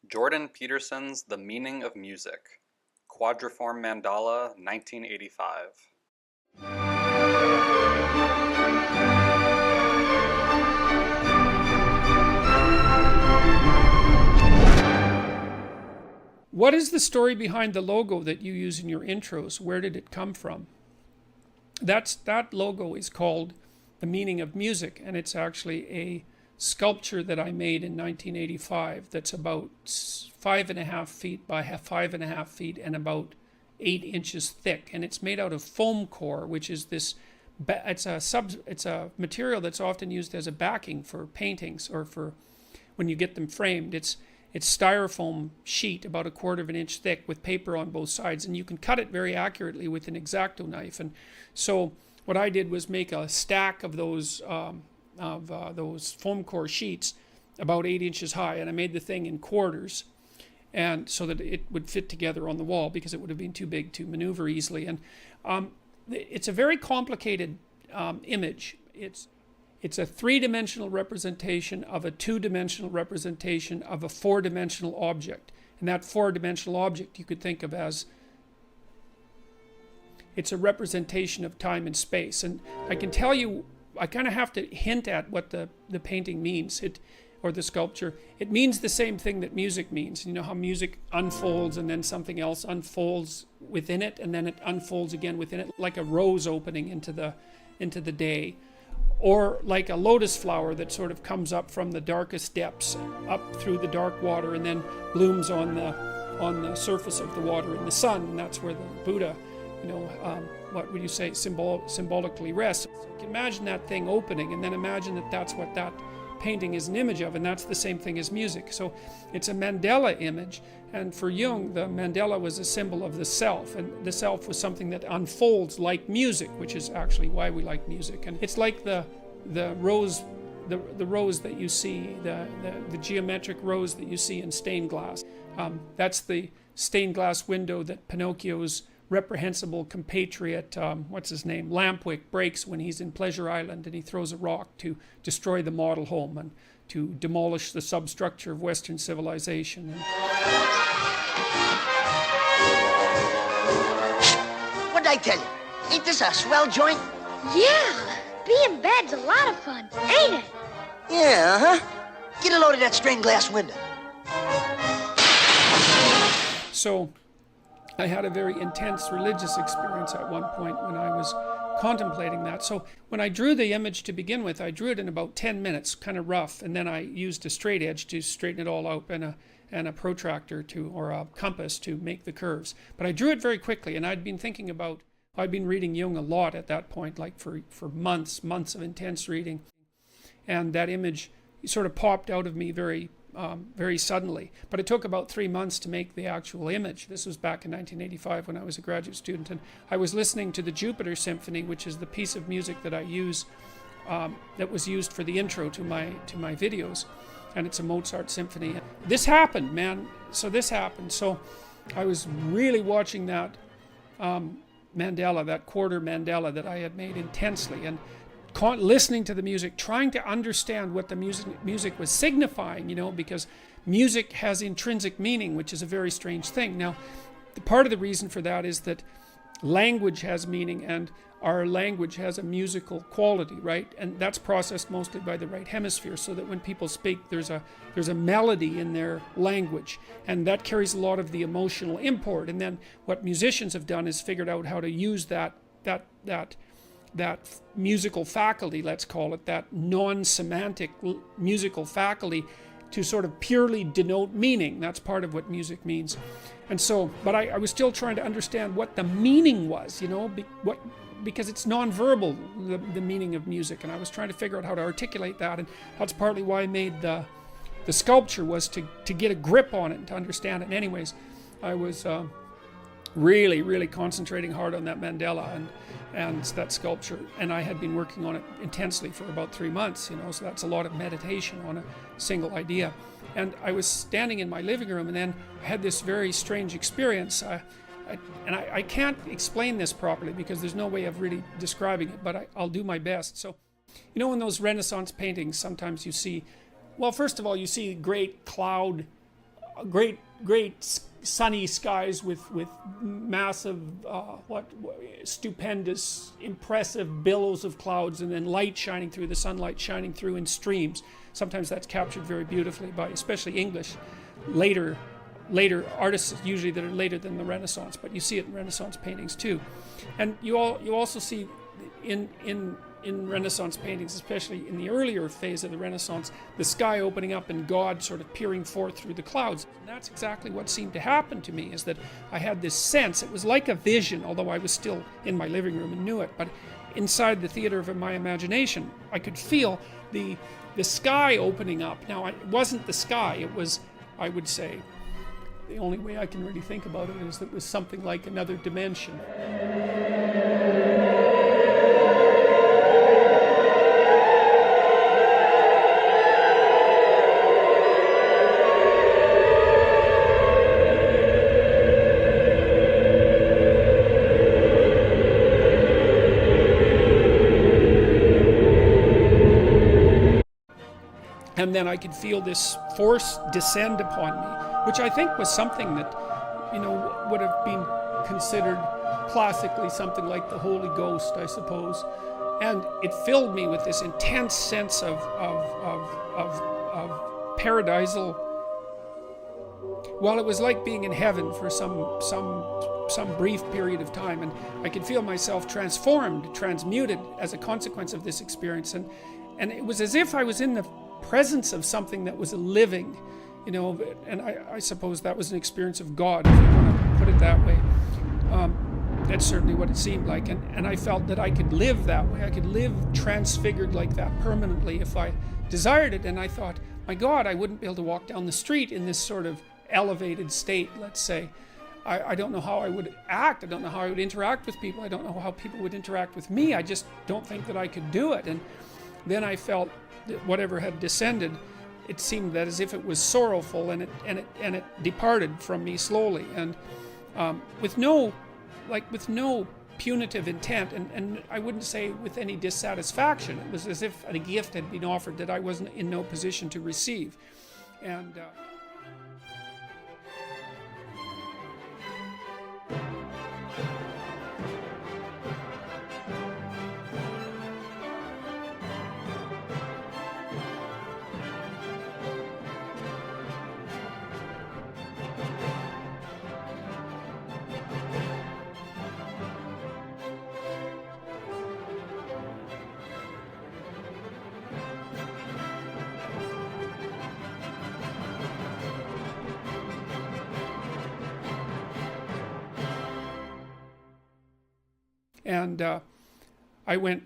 Jordan Peterson's The Meaning of Music, Quadriform Mandala, 1985. What is the story behind the logo that you use in your intros? Where did it come from? That logo is called The Meaning of Music, and it's actually a sculpture that I made in 1985 that's about 5.5 feet by 5.5 feet and about 8 inches thick, and it's made out of foam core, which is this. It's a material that's often used as a backing for paintings or for when you get them framed. It's styrofoam sheet about 1/4 of an inch thick with paper on both sides, and you can cut it very accurately with an X-Acto knife. And so what I did was make a stack of those foam core sheets about 8 inches high, and I made the thing in quarters, and so that it would fit together on the wall because it would have been too big to maneuver easily. And it's a very complicated image. It's a 3-dimensional representation of a 2-dimensional representation of a 4-dimensional object. And that 4-dimensional object you could think of as, it's a representation of time and space. And I can tell you, I kind of have to hint at what the painting means, or the sculpture. It means the same thing that music means. You know how music unfolds and then something else unfolds within it, and then it unfolds again within it, like a rose opening into the day. Or like a lotus flower that sort of comes up from the darkest depths, up through the dark water, and then blooms on the surface of the water in the sun. And that's where the Buddha, what would you say, symbolically rests. So you can imagine that thing opening, and then imagine that that's what that painting is an image of, and that's the same thing as music. So it's a mandala image, and for Jung, the mandala was a symbol of the self, and the self was something that unfolds like music, which is actually why we like music. And it's like the rose, the rose that you see, the geometric rose that you see in stained glass. That's the stained glass window that Pinocchio's reprehensible compatriot, what's his name, Lampwick, breaks when he's in Pleasure Island, and he throws a rock to destroy the model home and to demolish the substructure of Western civilization. What'd I tell you? Ain't this a swell joint? Yeah, being bad's a lot of fun, ain't it? Yeah, huh? Get a load of that stained glass window. So I had a very intense religious experience at one point when I was contemplating that. So when I drew the image to begin with, I drew it in about 10 minutes, kind of rough, and then I used a straight edge to straighten it all out, and a protractor or a compass to make the curves. But I drew it very quickly, and I'd been reading Jung a lot at that point, like for months of intense reading. And that image sort of popped out of me very suddenly. But it took about 3 months to make the actual image. This was back in 1985 when I was a graduate student, and I was listening to the Jupiter Symphony, which is the piece of music that I use, that was used for the intro to my videos, and it's a Mozart symphony. This happened, man. So this happened. So I was really watching that mandala, that quarter mandala that I had made intensely, and listening to the music, trying to understand what the music was signifying, because music has intrinsic meaning, which is a very strange thing. Now, part of the reason for that is that language has meaning, and our language has a musical quality, right? And that's processed mostly by the right hemisphere, so that when people speak, there's a melody in their language, and that carries a lot of the emotional import. And then what musicians have done is figured out how to use that musical faculty, let's call it, that non-semantic musical faculty, to sort of purely denote meaning. That's part of what music means. And so, but I was still trying to understand what the meaning was, because it's non-verbal, the meaning of music, and I was trying to figure out how to articulate that, and that's partly why I made the sculpture, was to get a grip on it and to understand it. And anyways, I was really concentrating hard on that mandala and that sculpture, and I had been working on it intensely for about 3 months, so that's a lot of meditation on a single idea. And I was standing in my living room, and then I had this very strange experience. I can't explain this properly because there's no way of really describing it, but I'll do my best. So, in those Renaissance paintings, sometimes you see, well, first of all, you see great cloud great sunny skies with massive, stupendous, impressive billows of clouds, and then light shining through, the sunlight shining through in streams. Sometimes that's captured very beautifully by, especially English, later artists, usually that are later than the Renaissance, but you see it in Renaissance paintings too. And you also see in Renaissance paintings, especially in the earlier phase of the Renaissance, the sky opening up and God sort of peering forth through the clouds. And that's exactly what seemed to happen to me, is that I had this sense, it was like a vision, although I was still in my living room and knew it, but inside the theater of my imagination, I could feel the sky opening up. Now, it wasn't the sky, it was, I would say, the only way I can really think about it is that it was something like another dimension. And then I could feel this force descend upon me, which I think was something that, would have been considered classically something like the Holy Ghost, I suppose. And it filled me with this intense sense of paradisal. Well, it was like being in heaven for some brief period of time, and I could feel myself transformed, transmuted as a consequence of this experience. And it was as if I was in the presence of something that was living, and I suppose that was an experience of God, if you want to put it that way. That's certainly what it seemed like, and I felt that I could live that way. I could live transfigured like that permanently if I desired it. And I thought, my God, I wouldn't be able to walk down the street in this sort of elevated state, let's say. I don't know how I would act. I don't know how I would interact with people. I don't know how people would interact with me. I just don't think that I could do it. And then I felt that whatever had descended, it seemed that as if it was sorrowful, and it departed from me slowly, and with no punitive intent, and I wouldn't say with any dissatisfaction. It was as if a gift had been offered that I wasn't in no position to receive. And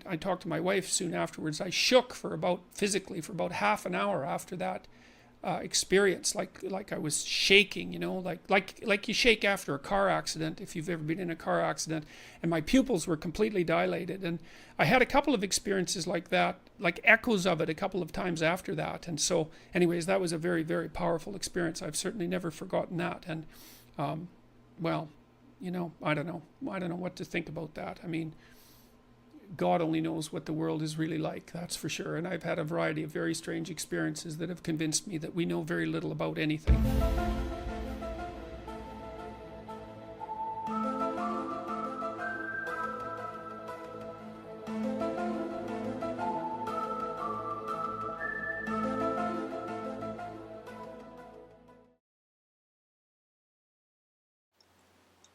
I talked to my wife soon afterwards. I shook physically for about half an hour after that experience, like I was shaking, like you shake after a car accident, if you've ever been in a car accident, and my pupils were completely dilated. And I had a couple of experiences like that, like echoes of it a couple of times after that. And so anyways, that was a very, very powerful experience. I've certainly never forgotten that. And well, I don't know what to think about that. I mean, God only knows what the world is really like, that's for sure. And I've had a variety of very strange experiences that have convinced me that we know very little about anything.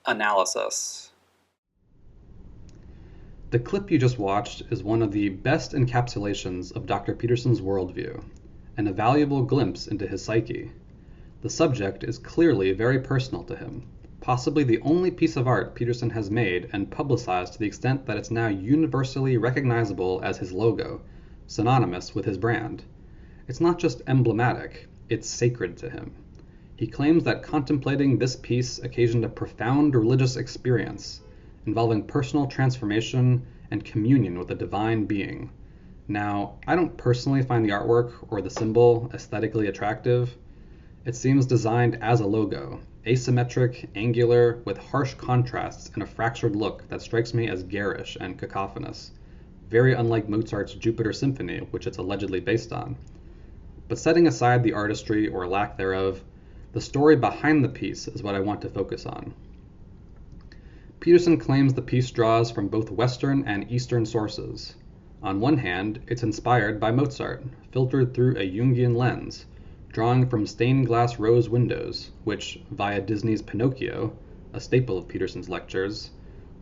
Analysis. The clip you just watched is one of the best encapsulations of Dr. Peterson's worldview, and a valuable glimpse into his psyche. The subject is clearly very personal to him, possibly the only piece of art Peterson has made and publicized to the extent that it's now universally recognizable as his logo, synonymous with his brand. It's not just emblematic, it's sacred to him. He claims that contemplating this piece occasioned a profound religious experience, involving personal transformation and communion with a divine being. Now, I don't personally find the artwork or the symbol aesthetically attractive. It seems designed as a logo, asymmetric, angular, with harsh contrasts and a fractured look that strikes me as garish and cacophonous, very unlike Mozart's Jupiter Symphony, which it's allegedly based on. But setting aside the artistry or lack thereof, The story behind the piece is what I want to focus on. Peterson claims the piece draws from both Western and Eastern sources. On one hand, it's inspired by Mozart, filtered through a Jungian lens, drawing from stained glass rose windows, which, via Disney's Pinocchio, a staple of Peterson's lectures,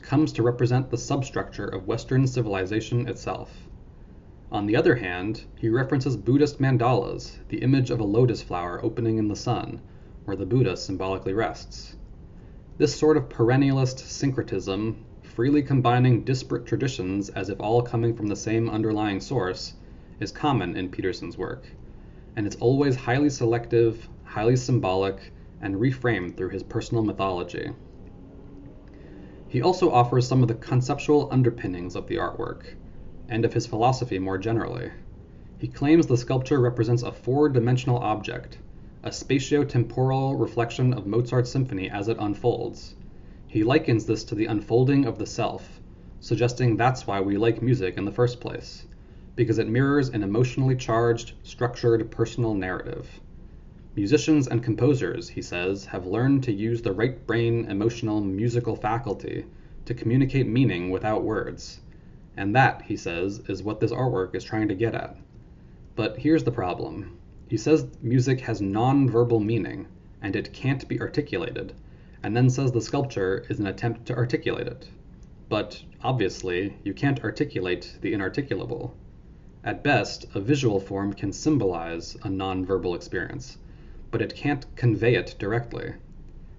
comes to represent the substructure of Western civilization itself. On the other hand, he references Buddhist mandalas, the image of a lotus flower opening in the sun, where the Buddha symbolically rests. This sort of perennialist syncretism, freely combining disparate traditions as if all coming from the same underlying source, is common in Peterson's work, and it's always highly selective, highly symbolic, and reframed through his personal mythology. He also offers some of the conceptual underpinnings of the artwork, and of his philosophy more generally. He claims the sculpture represents a four-dimensional object, a spatio-temporal reflection of Mozart's symphony as it unfolds. He likens this to the unfolding of the self, suggesting that's why we like music in the first place, because it mirrors an emotionally charged, structured personal narrative. Musicians and composers, he says, have learned to use the right brain emotional musical faculty to communicate meaning without words. And that, he says, is what this artwork is trying to get at. But here's the problem. He says music has non-verbal meaning, and it can't be articulated, and then says the sculpture is an attempt to articulate it. But, obviously, you can't articulate the inarticulable. At best, a visual form can symbolize a non-verbal experience, but it can't convey it directly.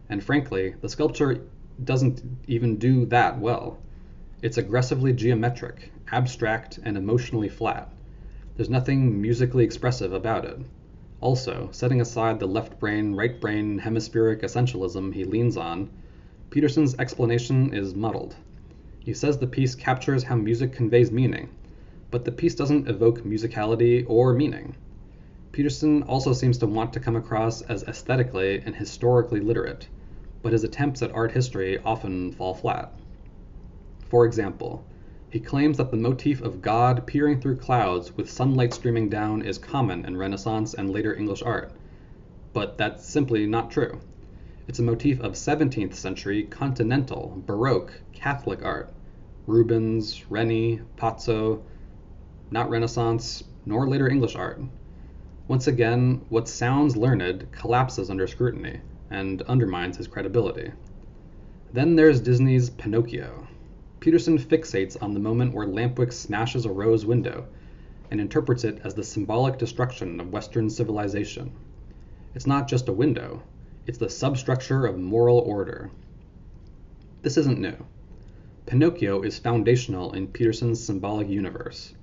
And frankly, the sculpture doesn't even do that well. It's aggressively geometric, abstract, and emotionally flat. There's nothing musically expressive about it. Also, setting aside the left brain, right brain, hemispheric essentialism he leans on, Peterson's explanation is muddled. He says the piece captures how music conveys meaning, but the piece doesn't evoke musicality or meaning. Peterson also seems to want to come across as aesthetically and historically literate, but his attempts at art history often fall flat. For example, he claims that the motif of God peering through clouds with sunlight streaming down is common in Renaissance and later English art, but that's simply not true. It's a motif of 17th century continental, Baroque, Catholic art. Rubens, Reni, Pozzo, not Renaissance, nor later English art. Once again, what sounds learned collapses under scrutiny and undermines his credibility. Then there's Disney's Pinocchio. Peterson fixates on the moment where Lampwick smashes a rose window and interprets it as the symbolic destruction of Western civilization. It's not just a window, it's the substructure of moral order. This isn't new. Pinocchio is foundational in Peterson's symbolic universe.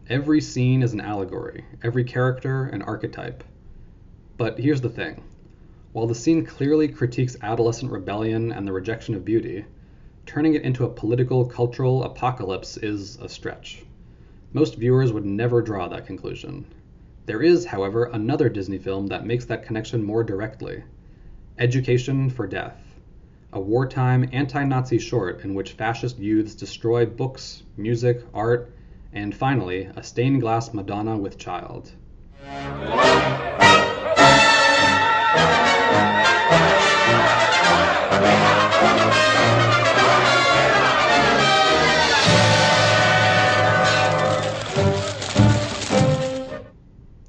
Every scene is an allegory, every character an archetype. But here's the thing. While the scene clearly critiques adolescent rebellion and the rejection of beauty, turning it into a political, cultural apocalypse is a stretch. Most viewers would never draw that conclusion. There is, however, another Disney film that makes that connection more directly. Education for Death, a wartime anti-Nazi short in which fascist youths destroy books, music, art, and finally, a stained glass Madonna with child.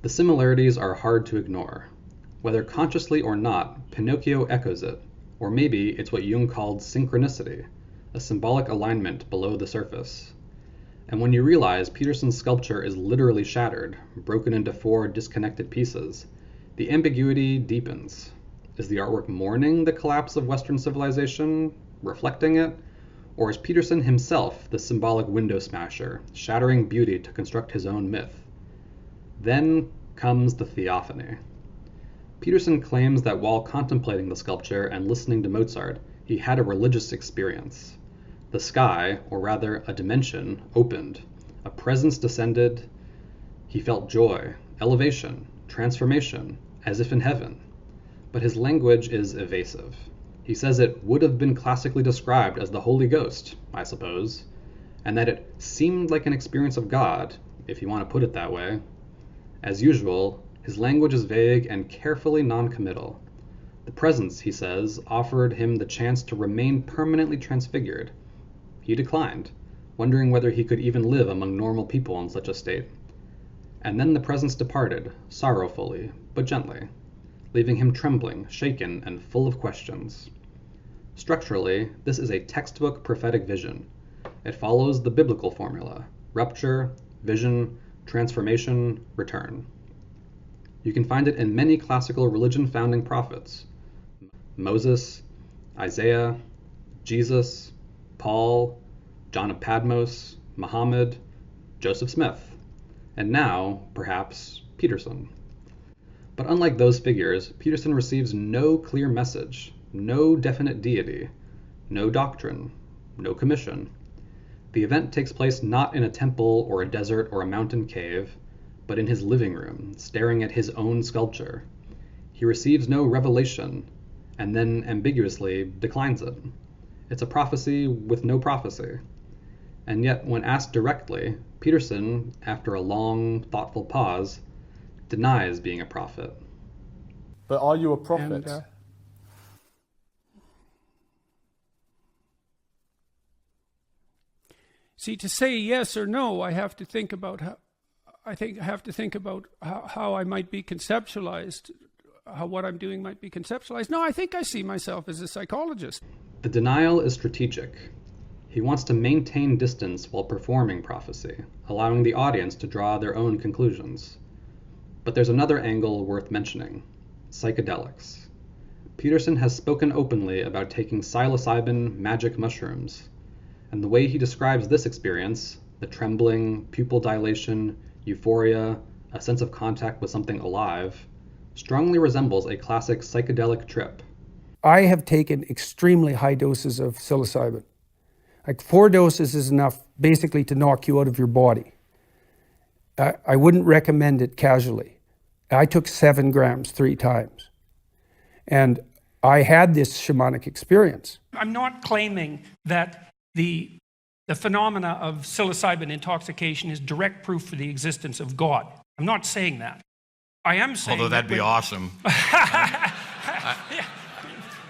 The similarities are hard to ignore. Whether consciously or not, Pinocchio echoes it, or maybe it's what Jung called synchronicity, a symbolic alignment below the surface. And when you realize Peterson's sculpture is literally shattered, broken into 4 disconnected pieces, the ambiguity deepens. Is the artwork mourning the collapse of Western civilization, reflecting it? Or is Peterson himself the symbolic window smasher, shattering beauty to construct his own myth? Then comes the theophany. Peterson claims that while contemplating the sculpture and listening to Mozart, he had a religious experience. The sky, or rather a dimension, opened. A presence descended. He felt joy, elevation, transformation, as if in heaven. But his language is evasive. He says it would have been classically described as the Holy Ghost, I suppose, and that it seemed like an experience of God, if you want to put it that way. As usual, his language is vague and carefully non-committal. The presence, he says, offered him the chance to remain permanently transfigured. He declined, wondering whether he could even live among normal people in such a state. And then the presence departed, sorrowfully, but gently, leaving him trembling, shaken, and full of questions. Structurally, this is a textbook prophetic vision. It follows the biblical formula: rupture, vision, transformation, return. You can find it in many classical religion-founding prophets: Moses, Isaiah, Jesus, Paul, John of Patmos, Muhammad, Joseph Smith, and now, perhaps, Peterson. But unlike those figures, Peterson receives no clear message, no definite deity, no doctrine, no commission. The event takes place not in a temple or a desert or a mountain cave, but in his living room, staring at his own sculpture. He receives no revelation, and then ambiguously declines it. It's a prophecy with no prophecy. And yet, when asked directly, Peterson, after a long, thoughtful pause, denies being a prophet. But are you a prophet? And, see, to say yes or no, I have to think about how I might be conceptualized, how what I'm doing might be conceptualized. No, I think I see myself as a psychologist. The denial is strategic. He wants to maintain distance while performing prophecy, allowing the audience to draw their own conclusions. But there's another angle worth mentioning: psychedelics. Peterson has spoken openly about taking psilocybin magic mushrooms, and the way he describes this experience, the trembling, pupil dilation, euphoria, a sense of contact with something alive, strongly resembles a classic psychedelic trip. I have taken extremely high doses of psilocybin. Like 4 doses is enough basically to knock you out of your body. I wouldn't recommend it casually. I took 7 grams 3 times. And I had this shamanic experience. I'm not claiming that the phenomena of psilocybin intoxication is direct proof for the existence of God. I'm not saying that. I am saying although that'd be awesome.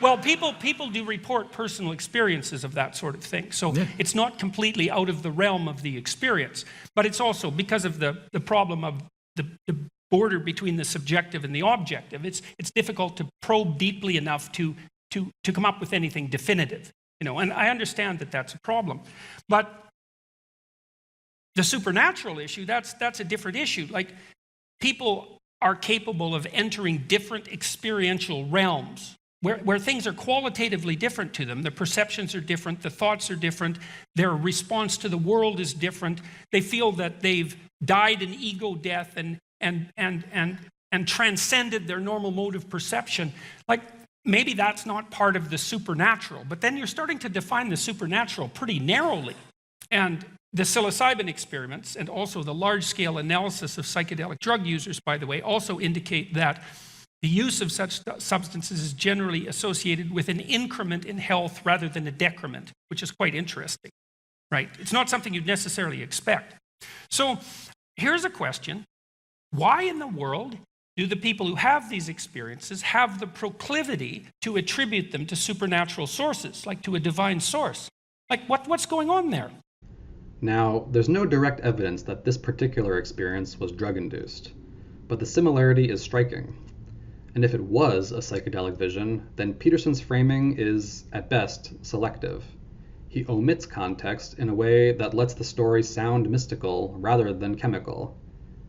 Well, people do report personal experiences of that sort of thing. So it's not completely out of the realm of the experience. But it's also because of the problem of the border between the subjective and the objective. It's difficult to probe deeply enough to come up with anything definitive. And I understand that that's a problem. But the supernatural issue, that's a different issue. Like, people are capable of entering different experiential realms where things are qualitatively different to them. The perceptions are different, the thoughts are different, their response to the world is different. They feel that they've died an ego death and transcended their normal mode of perception. Like, maybe that's not part of the supernatural, but then you're starting to define the supernatural pretty narrowly. And the psilocybin experiments and also the large-scale analysis of psychedelic drug users, by the way, also indicate that the use of such substances is generally associated with an increment in health rather than a decrement, which is quite interesting, right? It's not something you'd necessarily expect. So here's a question. Why in the world do the people who have these experiences have the proclivity to attribute them to supernatural sources, like to a divine source? Like, what's going on there? Now, there's no direct evidence that this particular experience was drug-induced, but the similarity is striking. And if it was a psychedelic vision, then Peterson's framing is, at best, selective. He omits context in a way that lets the story sound mystical rather than chemical.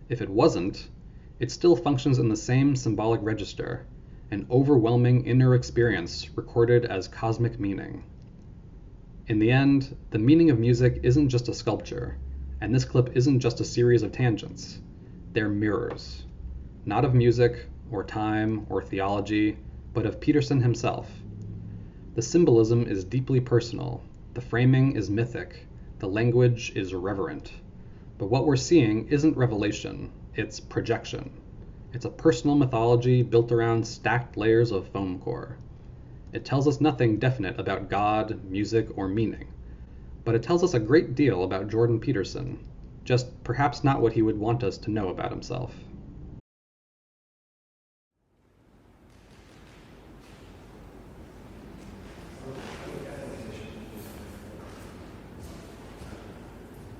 If it wasn't, it still functions in the same symbolic register, an overwhelming inner experience recorded as cosmic meaning. In the end, the meaning of music isn't just a sculpture, and this clip isn't just a series of tangents. They're mirrors, not of music, or time, or theology, but of Peterson himself. The symbolism is deeply personal, the framing is mythic, the language is reverent. But what we're seeing isn't revelation, it's projection. It's a personal mythology built around stacked layers of foam core. It tells us nothing definite about God, music, or meaning, but it tells us a great deal about Jordan Peterson, just perhaps not what he would want us to know about himself.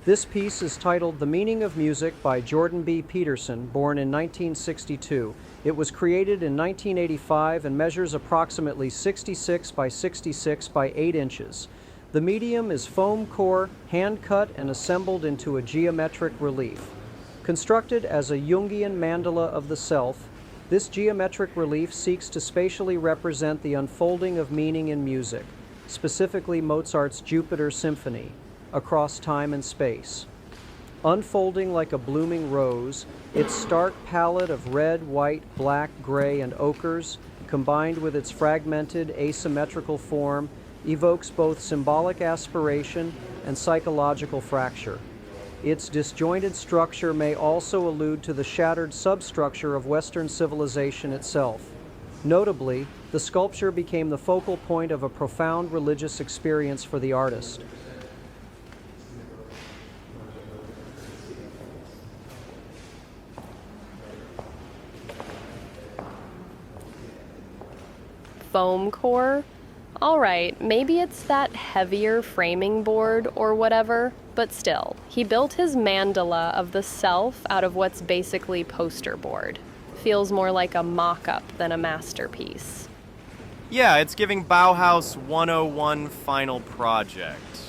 This piece is titled The Meaning of Music by Jordan B. Peterson, born in 1962. It was created in 1985 and measures approximately 66 by 66 by 8 inches. The medium is foam core, hand-cut and assembled into a geometric relief. Constructed as a Jungian mandala of the self, this geometric relief seeks to spatially represent the unfolding of meaning in music, specifically Mozart's Jupiter Symphony, across time and space. Unfolding like a blooming rose, its stark palette of red, white, black, gray, and ochres, combined with its fragmented, asymmetrical form, evokes both symbolic aspiration and psychological fracture. Its disjointed structure may also allude to the shattered substructure of Western civilization itself. Notably, the sculpture became the focal point of a profound religious experience for the artist. Foam core? Alright, maybe it's that heavier framing board or whatever, but still, he built his mandala of the self out of what's basically poster board. Feels more like a mock-up than a masterpiece. Yeah, it's giving Bauhaus 101 final project.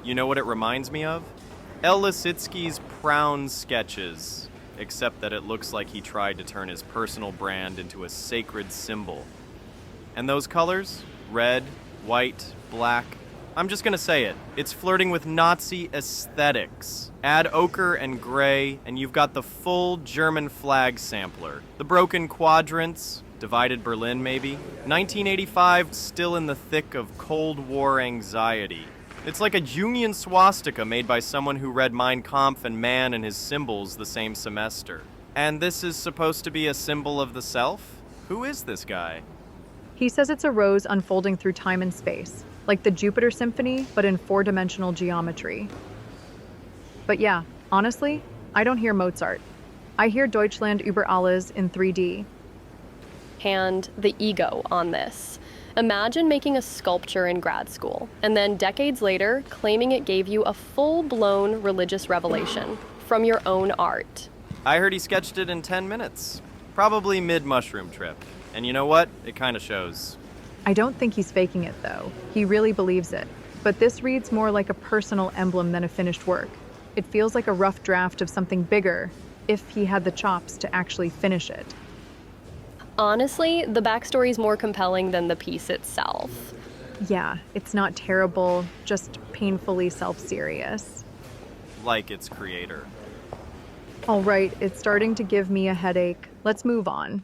You know what it reminds me of? El Lisitsky's Proun sketches, except that it looks like he tried to turn his personal brand into a sacred symbol. And those colors? Red, white, black. I'm just gonna say it. It's flirting with Nazi aesthetics. Add ochre and gray, and you've got the full German flag sampler. The broken quadrants, divided Berlin maybe. 1985, still in the thick of Cold War anxiety. It's like a Jungian swastika made by someone who read Mein Kampf and Man and his symbols the same semester. And this is supposed to be a symbol of the self? Who is this guy? He says it's a rose unfolding through time and space, like the Jupiter Symphony, but in 4-dimensional geometry. But yeah, honestly, I don't hear Mozart. I hear Deutschland über alles in 3D. And the ego on this. Imagine making a sculpture in grad school, and then decades later, claiming it gave you a full-blown religious revelation from your own art. I heard he sketched it in 10 minutes. Probably mid-mushroom trip. And you know what? It kind of shows. I don't think he's faking it, though. He really believes it. But this reads more like a personal emblem than a finished work. It feels like a rough draft of something bigger, if he had the chops to actually finish it. Honestly, the backstory's more compelling than the piece itself. Yeah, it's not terrible, just painfully self-serious. Like its creator. All right, it's starting to give me a headache. Let's move on.